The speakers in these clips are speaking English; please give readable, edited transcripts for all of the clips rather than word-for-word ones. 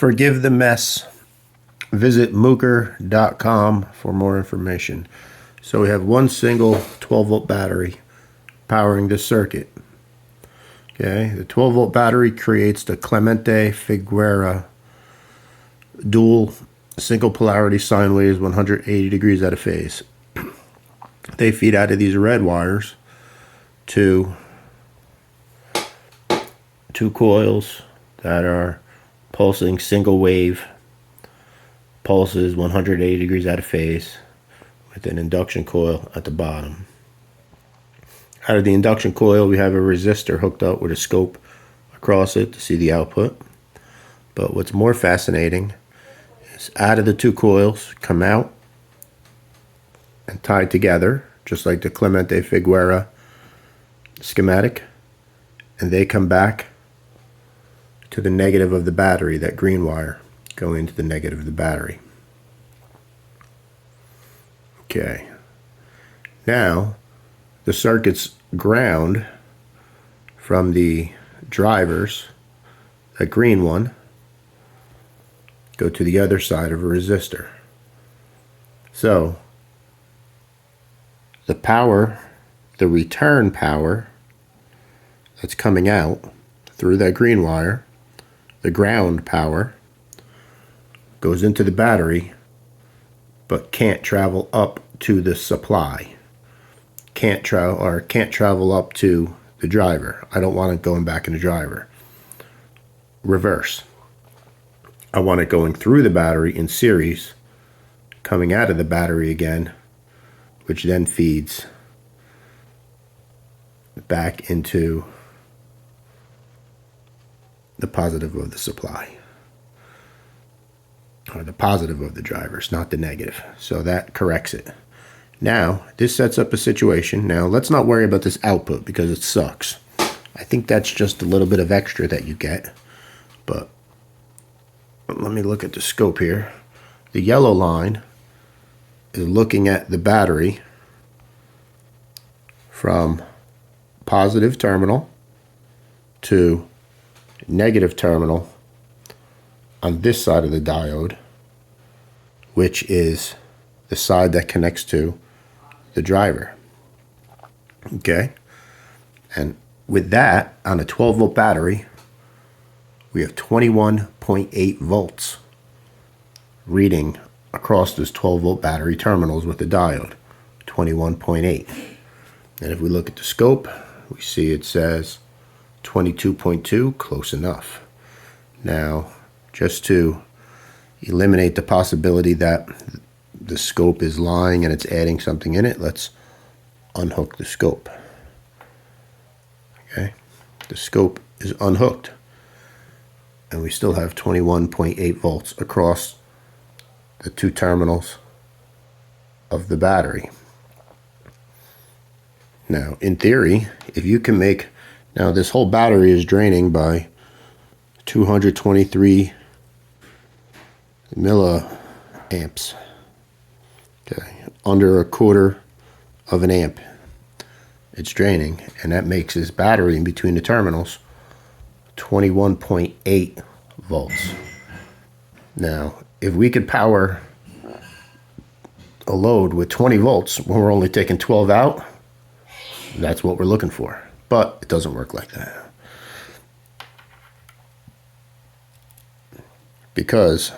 Forgive the mess. Visit mooker.com for more information. So we have one single 12-volt battery powering this circuit. Okay, the 12-volt battery creates the Clemente Figuera dual single polarity sine waves 180 degrees out of phase. They feed out of these red wires to two coils that are pulsing single wave pulses 180 degrees out of phase with an induction coil at the bottom. Out of the induction coil, we have a resistor hooked up with a scope across it to see the output. But what's more fascinating is out of the two coils come out and tied together, just like the Clemente Figuera schematic, and they come back to the negative of the battery, that green wire going into the negative of the battery. Okay. Now, the circuit's ground from the drivers, that green one, go to the other side of a resistor. So, the power, the return power that's coming out through that green wire, the ground power, goes into the battery, but can't travel up to the supply. Can't travel up to the driver. I don't want it going back in the driver. Reverse. I want it going through the battery in series, coming out of the battery again, which then feeds back into the positive of the supply. Or the positive of the drivers, not the negative. So that corrects it. Now, this sets up a situation. Now, let's not worry about this output because it sucks. I think that's just a little bit of extra that you get. But let me look at the scope here. The yellow line is looking at the battery from positive terminal to negative terminal on this side of the diode, which is the side that connects to the driver. Okay? And with that, on a 12-volt battery, we have 21.8 volts reading across this 12-volt battery terminals with the diode. 21.8. And if we look at the scope, we see it says 22.2, close enough. Now, just to eliminate the possibility that the scope is lying and it's adding something in it, let's unhook the scope. Okay, the scope is unhooked and we still have 21.8 volts across the two terminals of the battery. Now, in theory, if you can make, now this whole battery is draining by 223 milliamps. Okay, under a quarter of an amp it's draining, and that makes this battery in between the terminals 21.8 volts. Now, if we could power a load with 20 volts when we're only taking 12 out, that's what we're looking for. But it doesn't work like that. Because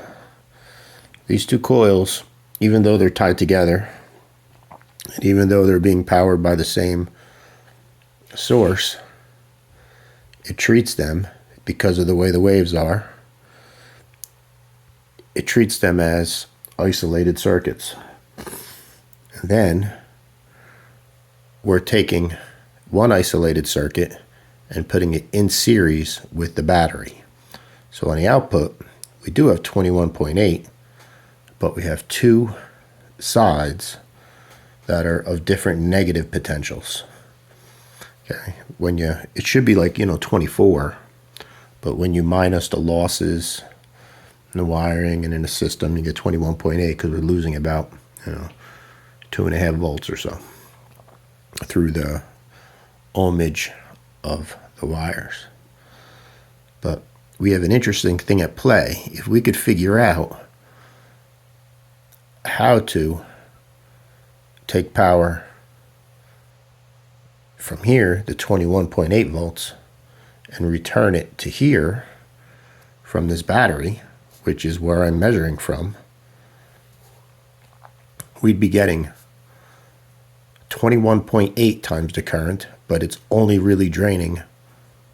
these two coils, even though they're tied together, and even though they're being powered by the same source, it treats them, because of the way the waves are, it treats them as isolated circuits. And then we're taking one isolated circuit and putting it in series with the battery. So on the output, we do have 21.8, but we have two sides that are of different negative potentials. Okay, it should be like, 24, but when you minus the losses in the wiring and in the system, you get 21.8 because we're losing about, 2.5 volts or so through the ohmage of the wires. But we have an interesting thing at play. If we could figure out how to take power from here, the 21.8 volts, and return it to here from this battery, which is where I'm measuring from, we'd be getting 21.8 times the current, but it's only really draining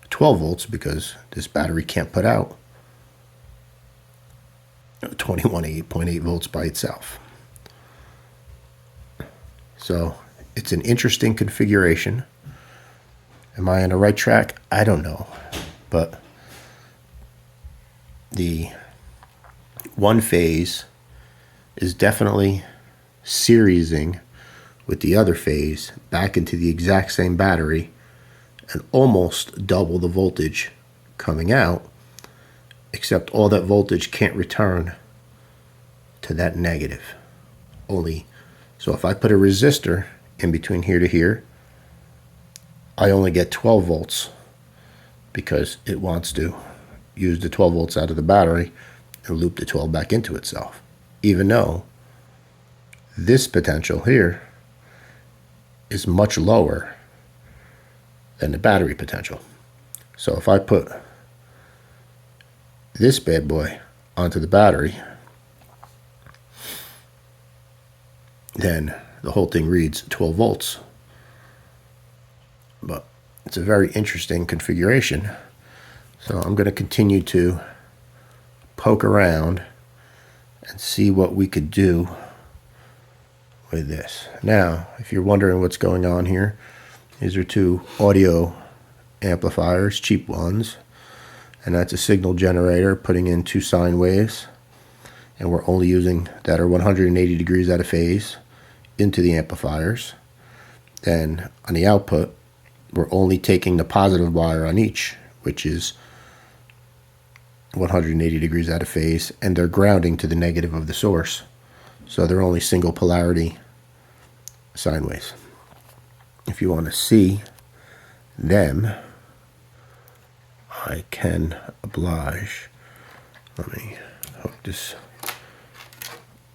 12 volts because this battery can't put out 21.8 volts by itself. So it's an interesting configuration. Am I on the right track? I don't know. But the one phase is definitely seriesing with the other phase back into the exact same battery and almost double the voltage coming out, except all that voltage can't return to that negative. So if I put a resistor in between here to here, I only get 12 volts because it wants to use the 12 volts out of the battery and loop the 12 back into itself, even though this potential here is much lower than the battery potential. So if I put this bad boy onto the battery, then the whole thing reads 12 volts. But it's a very interesting configuration. So I'm going to continue to poke around and see what we could do with this. Now, if you're wondering what's going on here, these are two audio amplifiers, cheap ones, and that's a signal generator putting in two sine waves, and we're only using that are 180 degrees out of phase into the amplifiers. Then on the output, we're only taking the positive wire on each, which is 180 degrees out of phase, and they're grounding to the negative of the source. So they're only single polarity sine waves. If you want to see them, I can oblige. Let me hook this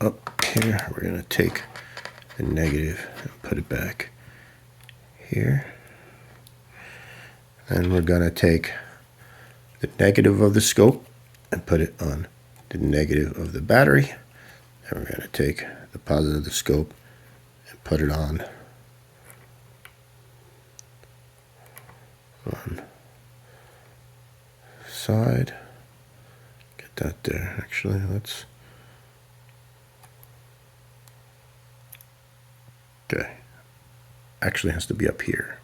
up here. We're going to take the negative and put it back here. And we're going to take the negative of the scope and put it on the negative of the battery. And we're going to take the positive of the scope and put it on one side. Get that there. Actually, let's. Okay. Actually has to be up here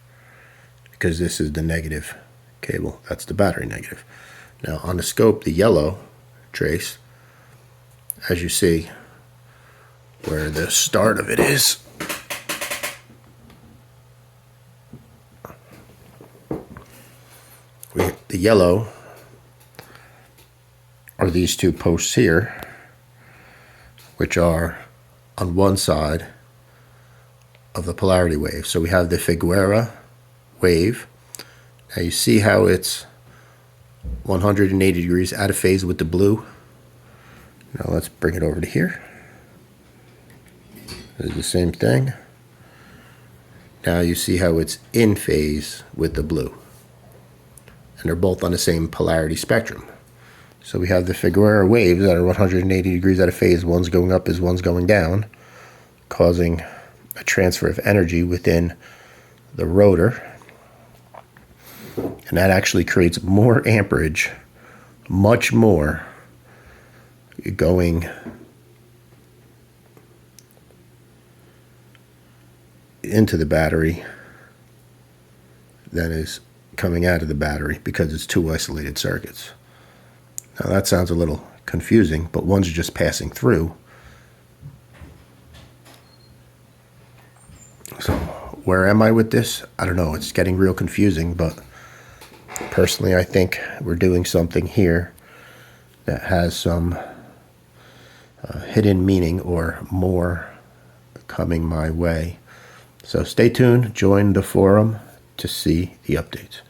because this is the negative cable. That's the battery negative. Now on the scope, the yellow trace, as you see where the start of it is, the yellow are these two posts here, which are on one side of the polarity wave. So we have the Figuera wave. Now you see how it's 180 degrees out of phase with the blue. Now let's bring it over to here. It's the same thing. Now you see how it's in phase with the blue. And they're both on the same polarity spectrum. So we have the Figuera waves that are 180 degrees out of phase. One's going up as one's going down, causing a transfer of energy within the rotor. And that actually creates more amperage, much more, going into the battery than is coming out of the battery because it's two isolated circuits. Now that sounds a little confusing, but one's just passing through. So where am I with this? I don't know. It's getting real confusing, but personally I think we're doing something here that has some hidden meaning or more coming my way. So stay tuned, join the forum to see the updates.